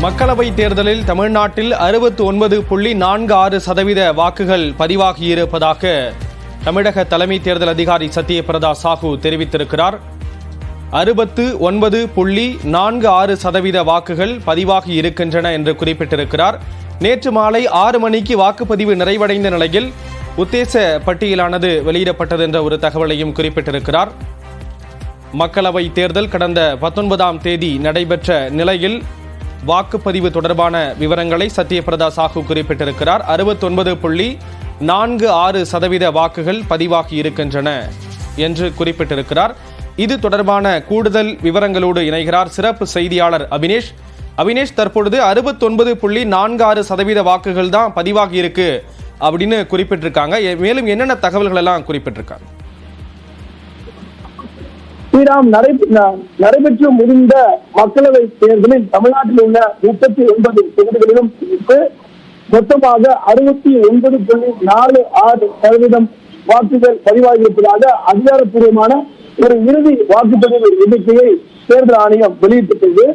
மக்களவைத் தேர்தலில் தமிழ்நாட்டில் 69.46% வாக்குகள் பதிவாகியிருப்பதாக தமிழக தலைமை தேர்தல் அதிகாரி சத்யபிரதா சாஹூ தெரிவித்திருக்கிறார். 69.46% வாக்குகள் பதிவாகி இருக்கின்றன என்று குறிப்பிட்டிருக்கிறார். நேற்று மாலை 6 மணிக்கு வாக்குப்பதிவு நிறைவடைந்த நிலையில் உத்தேச பட்டியலானது வெளியிடப்பட்டது என்ற ஒரு தகவலையும் குறிப்பிட்டிருக்கிறார். மக்களவை தேர்தல் கடந்த 19ஆம் தேதி நடைபெற்ற நிலையில் வாக்குப்பதிவு தொடர்பான விவரங்களை சத்யபிரதா சாஹூ குறிப்பிட்டிருக்கிறார். 69.46% வாக்குகள் பதிவாகி இருக்கின்றன என்று குறிப்பிட்டிருக்கிறார். இது தொடர்பான கூடுதல் விவரங்களோடு இணைகிறார் சிறப்பு செய்தியாளர் அபினேஷ். அபினேஷ், தற்பொழுது 69.46% வாக்குகள் தான் பதிவாகி இருக்கு அப்படின்னு குறிப்பிட்டிருக்காங்க. மேலும் என்னென்ன தகவல்கள் எல்லாம் குறிப்பிட்டிருக்காங்க? நடைபெற்று முடிந்த மக்களவை தேர்தலில் தமிழ்நாட்டில் உள்ள 39 தொகுதிகளிலும் மொத்தமாக 69.46% வாக்குகள் பதிவாகியிருப்பதாக அதிகாரப்பூர்வமான ஒரு இறுதி வாக்குப்பதிவு எண்ணிக்கையை தேர்தல் ஆணையம் வெளியிட்டது.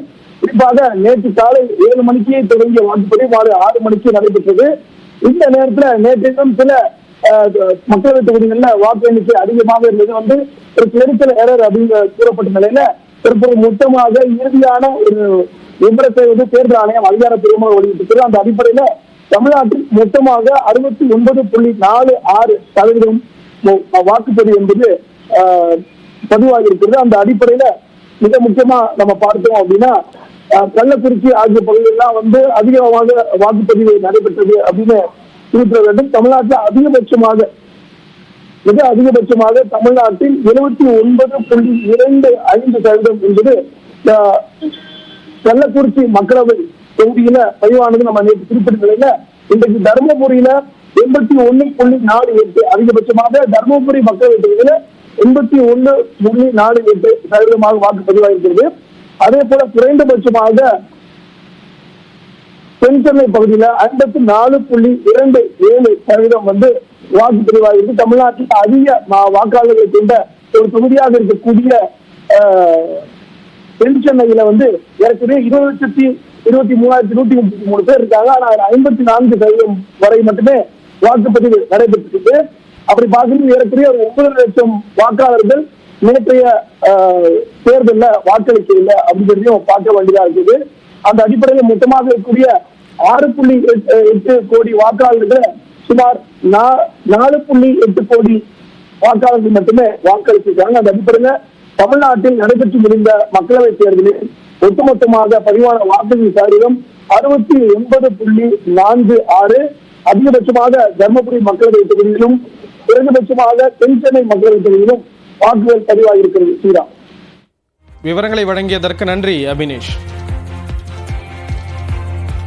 குறிப்பாக நேற்று காலை 7 மணிக்கு தொடங்கிய வாக்குப்பதிவு மாலை 6 மணிக்கு நடைபெற்றது. இந்த நேரத்தில் நேற்றிலும் சில மக்களவை தொகுதிகளில் வாக்கு எண்ணிக்கை அதிகமாக இருந்தது ஒரு கிளரிக்கல் எரர் அப்படின்னு கூறப்பட்ட நிலையில மொத்தமாக இறுதியான ஒரு விவரத்தை தேர்தல் ஆணையம் அதிகாரப்பூர்வமாக வெளியிட்டிருக்கிறது. அந்த அடிப்படையில தமிழ்நாட்டில் மொத்தமாக 69.46% வாக்குப்பதிவு என்பது பதிவாகி இருக்கிறது. அந்த அடிப்படையில மிக முக்கியமா நம்ம பார்த்தோம் அப்படின்னா கள்ளக்குறிச்சி ஆகிய பகுதியெல்லாம் அதிகமாக வாக்குப்பதிவு நடைபெற்றது அப்படின்னு குறிப்பிட வேண்டும். தமிழ்நாட்டில் மிக அதிகபட்சமாக தமிழ்நாட்டில் 79.25% என்பது கள்ளக்குறிச்சி மக்களவை தொகுதியில பதிவானது நம்ம நேற்று குறிப்பிட்ட நிலையில இன்றைக்கு தருமபுரியில 81.48 அதிகபட்சமாக தருமபுரி மக்களவை தொகுதியில 81.48% வாக்கு பதிவாகிருக்கிறது. அதே போல குறைந்தபட்சமாக தென்சென்னை பகுதியில 54.27% வாக்கு பதிவாகிருக்கு. தமிழ்நாட்டில் அதிக வாக்காளர்களை கொண்ட ஒரு தொகுதியாக இருக்கக்கூடிய தென்சென்னையில ஏற்கனவே 20,23,133 பேர் இருக்காங்க. ஆனால் 54% வரை மட்டுமே வாக்குப்பதிவு நடைபெற்றிருக்கு. அப்படி பார்க்கும்போது ஏற்கனவே ஒரு 9 லட்சம் வாக்காளர்கள் நேற்றைய தேர்தலில் வாக்களிக்கவில்லை அப்படிங்கிறதையும் பார்க்க வேண்டியதா இருக்குது. அந்த அடிப்படையில் மொத்தமாக இருக்கக்கூடிய 6.8 கோடி வாக்காளர்கள் சுமார் 4.8 கோடி வாக்காளர்கள் மட்டுமே வாக்களிச்சிருக்காங்க. அந்த அடிப்படையில் தமிழ்நாட்டில் நடைபெற்று முடிந்த மக்களவை தேர்தலில் ஒட்டுமொத்தமாக பதிவான வாக்குகள் சதவீதம் 69.46. அதிகபட்சமாக தர்மபுரி மக்களவை தொகுதியிலும் குறைந்தபட்சமாக தென்சென்னை மக்களவை தொகுதியிலும் வாக்குகள் பதிவாகியிருக்கிறது. விவரங்களை வழங்கியதற்கு நன்றி அபினேஷ்.